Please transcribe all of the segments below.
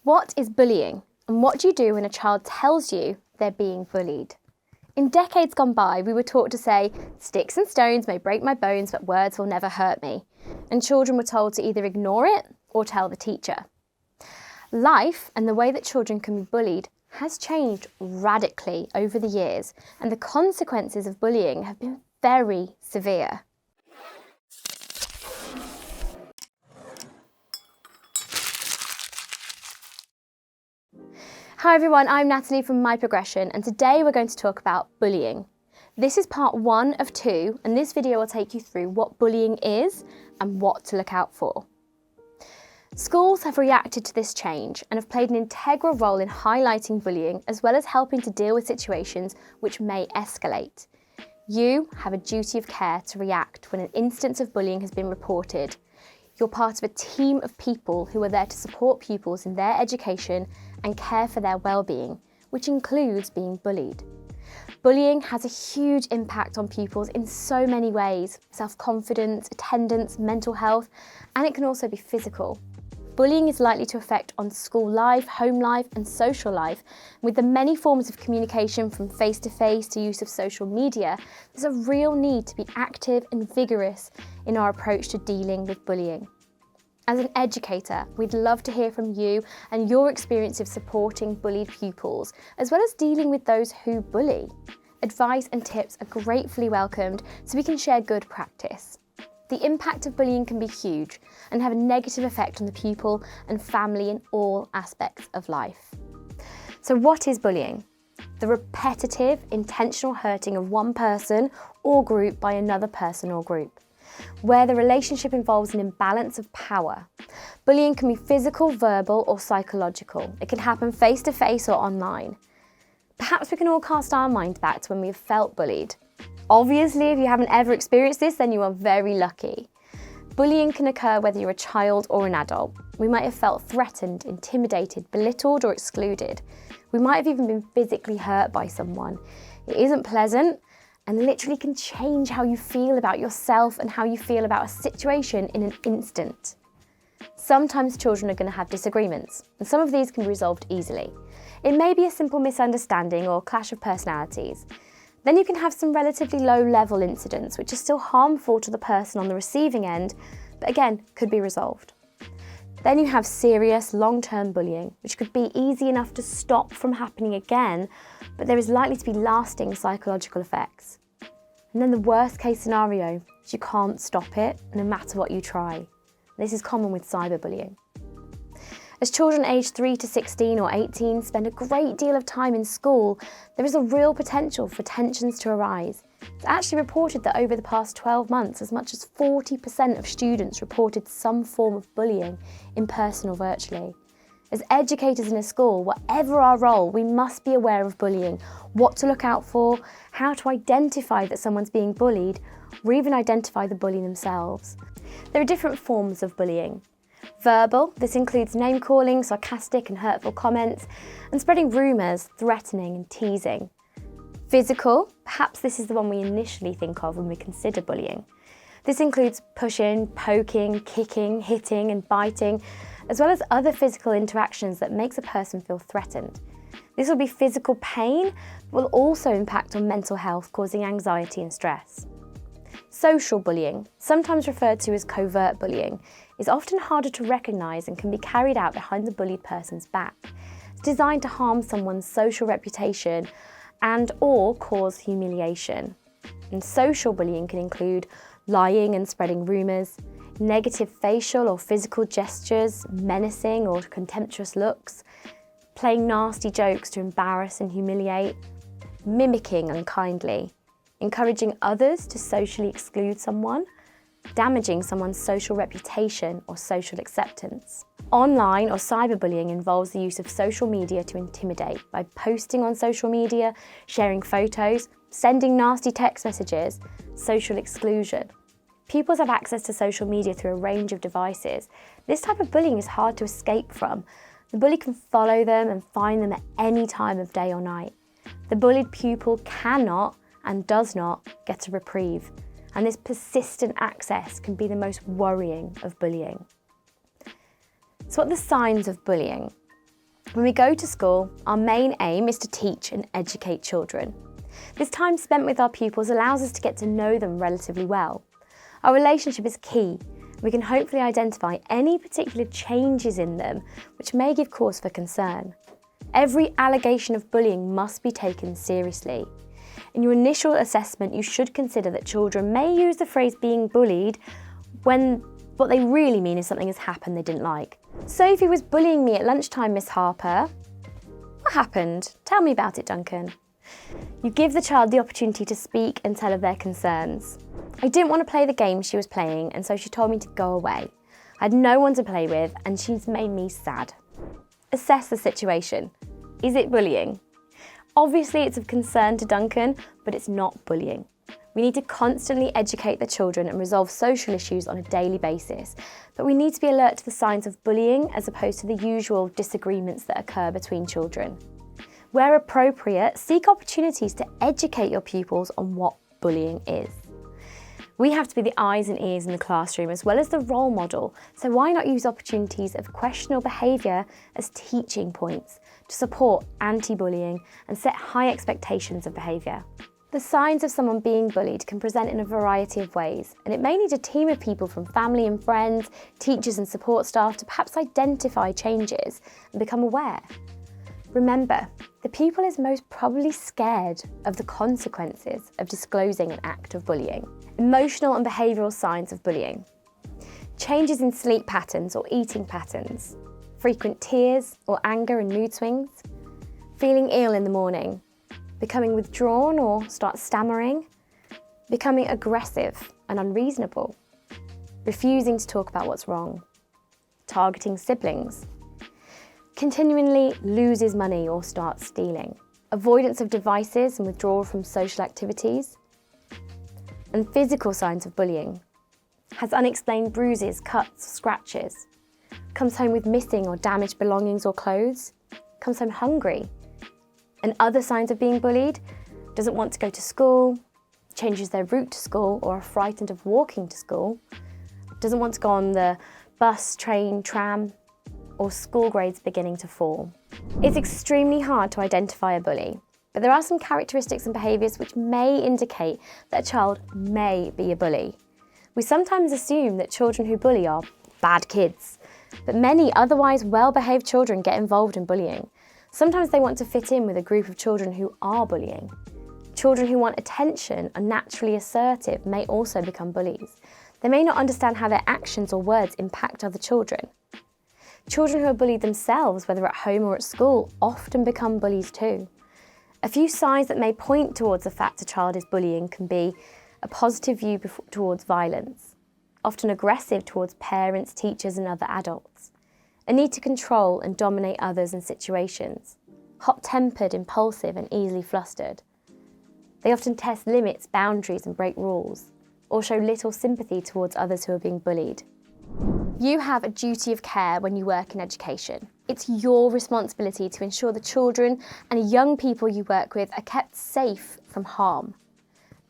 What is bullying, and what do you do when a child tells you they're being bullied? In decades gone by, we were taught to say, "Sticks and stones may break my bones, but words will never hurt me." And children were told to either ignore it or tell the teacher. Life and the way that children can be bullied has changed radically over the years, and the consequences of bullying have been very severe. Hi everyone, I'm Natalie from MyProgression, and today we're going to talk about bullying. This is part 1 of 2, and this video will take you through what bullying is and what to look out for. Schools have reacted to this change and have played an integral role in highlighting bullying, as well as helping to deal with situations which may escalate. You have a duty of care to react when an instance of bullying has been reported. You're part of a team of people who are there to support pupils in their education and care for their well-being, which includes being bullied. Bullying has a huge impact on pupils in so many ways: self-confidence, attendance, mental health, and it can also be physical. Bullying is likely to affect on school life, home life, and social life. With the many forms of communication from face-to-face to use of social media, there's a real need to be active and vigorous in our approach to dealing with bullying. As an educator, we'd love to hear from you and your experience of supporting bullied pupils, as well as dealing with those who bully. Advice and tips are gratefully welcomed so we can share good practice. The impact of bullying can be huge and have a negative effect on the pupil and family in all aspects of life. So what is bullying? The repetitive, intentional hurting of one person or group by another person or group, where the relationship involves an imbalance of power. Bullying can be physical, verbal, or psychological. It can happen face-to-face or online. Perhaps we can all cast our mind back to when we have felt bullied. Obviously, if you haven't ever experienced this, then you are very lucky. Bullying can occur whether you're a child or an adult. We might have felt threatened, intimidated, belittled, or excluded. We might have even been physically hurt by someone. It isn't pleasant, and literally can change how you feel about yourself and how you feel about a situation in an instant. Sometimes children are going to have disagreements, and some of these can be resolved easily. It may be a simple misunderstanding or clash of personalities. Then you can have some relatively low-level incidents which are still harmful to the person on the receiving end, but again, could be resolved. Then you have serious, long-term bullying, which could be easy enough to stop from happening again, but there is likely to be lasting psychological effects. And then the worst-case scenario is you can't stop it, no matter what you try. This is common with cyberbullying. As children aged 3 to 16 or 18 spend a great deal of time in school, there is a real potential for tensions to arise. It's actually reported that over the past 12 months, as much as 40% of students reported some form of bullying, in person or virtually. As educators in a school, whatever our role, we must be aware of bullying, what to look out for, how to identify that someone's being bullied, or even identify the bully themselves. There are different forms of bullying. Verbal, this includes name-calling, sarcastic and hurtful comments, and spreading rumours, threatening and teasing. Physical, perhaps this is the one we initially think of when we consider bullying. This includes pushing, poking, kicking, hitting and biting, as well as other physical interactions that makes a person feel threatened. This will be physical pain, but will also impact on mental health, causing anxiety and stress. Social bullying, sometimes referred to as covert bullying, is often harder to recognise and can be carried out behind the bullied person's back. It's designed to harm someone's social reputation and/or cause humiliation. And social bullying can include lying and spreading rumours, negative facial or physical gestures, menacing or contemptuous looks, playing nasty jokes to embarrass and humiliate, mimicking unkindly, encouraging others to socially exclude someone, damaging someone's social reputation or social acceptance. Online or cyberbullying involves the use of social media to intimidate by posting on social media, sharing photos, sending nasty text messages, social exclusion. Pupils have access to social media through a range of devices. This type of bullying is hard to escape from. The bully can follow them and find them at any time of day or night. The bullied pupil cannot and does not get a reprieve, and this persistent access can be the most worrying of bullying. So what are the signs of bullying? When we go to school, our main aim is to teach and educate children. This time spent with our pupils allows us to get to know them relatively well. Our relationship is key. We can hopefully identify any particular changes in them which may give cause for concern. Every allegation of bullying must be taken seriously. In your initial assessment, you should consider that children may use the phrase being bullied when what they really mean is something has happened they didn't like. Sophie was bullying me at lunchtime, Miss Harper. What happened? Tell me about it, Duncan. You give the child the opportunity to speak and tell of their concerns. I didn't want to play the game she was playing, and so she told me to go away. I had no one to play with, and she's made me sad. Assess the situation. Is it bullying? Obviously, it's of concern to Duncan, but it's not bullying. We need to constantly educate the children and resolve social issues on a daily basis, but we need to be alert to the signs of bullying as opposed to the usual disagreements that occur between children. Where appropriate, seek opportunities to educate your pupils on what bullying is. We have to be the eyes and ears in the classroom as well as the role model, so why not use opportunities of questionable behaviour as teaching points to support anti-bullying and set high expectations of behaviour. The signs of someone being bullied can present in a variety of ways, and it may need a team of people from family and friends, teachers and support staff to perhaps identify changes and become aware. Remember, the pupil is most probably scared of the consequences of disclosing an act of bullying. Emotional and behavioural signs of bullying. Changes in sleep patterns or eating patterns. Frequent tears or anger and mood swings. Feeling ill in the morning. Becoming withdrawn or start stammering. Becoming aggressive and unreasonable. Refusing to talk about what's wrong. Targeting siblings. Continually loses money or starts stealing. Avoidance of devices and withdrawal from social activities. And physical signs of bullying. Has unexplained bruises, cuts, scratches. Comes home with missing or damaged belongings or clothes. Comes home hungry. And other signs of being bullied. Doesn't want to go to school. Changes their route to school or are frightened of walking to school. Doesn't want to go on the bus, train, tram, or school grades beginning to fall. It's extremely hard to identify a bully, but there are some characteristics and behaviours which may indicate that a child may be a bully. We sometimes assume that children who bully are bad kids, but many otherwise well-behaved children get involved in bullying. Sometimes they want to fit in with a group of children who are bullying. Children who want attention, are naturally assertive, may also become bullies. They may not understand how their actions or words impact other children. Children who are bullied themselves, whether at home or at school, often become bullies too. A few signs that may point towards the fact a child is bullying can be a positive view towards violence, often aggressive towards parents, teachers and other adults, a need to control and dominate others and situations, hot-tempered, impulsive and easily flustered. They often test limits, boundaries and break rules, or show little sympathy towards others who are being bullied. You have a duty of care when you work in education. It's your responsibility to ensure the children and young people you work with are kept safe from harm.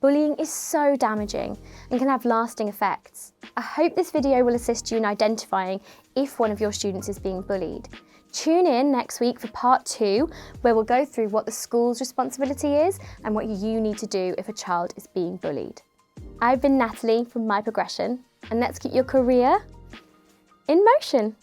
Bullying is so damaging and can have lasting effects. I hope this video will assist you in identifying if one of your students is being bullied. Tune in next week for part 2, where we'll go through what the school's responsibility is and what you need to do if a child is being bullied. I've been Natalie from MyProgression, and let's keep your career in motion.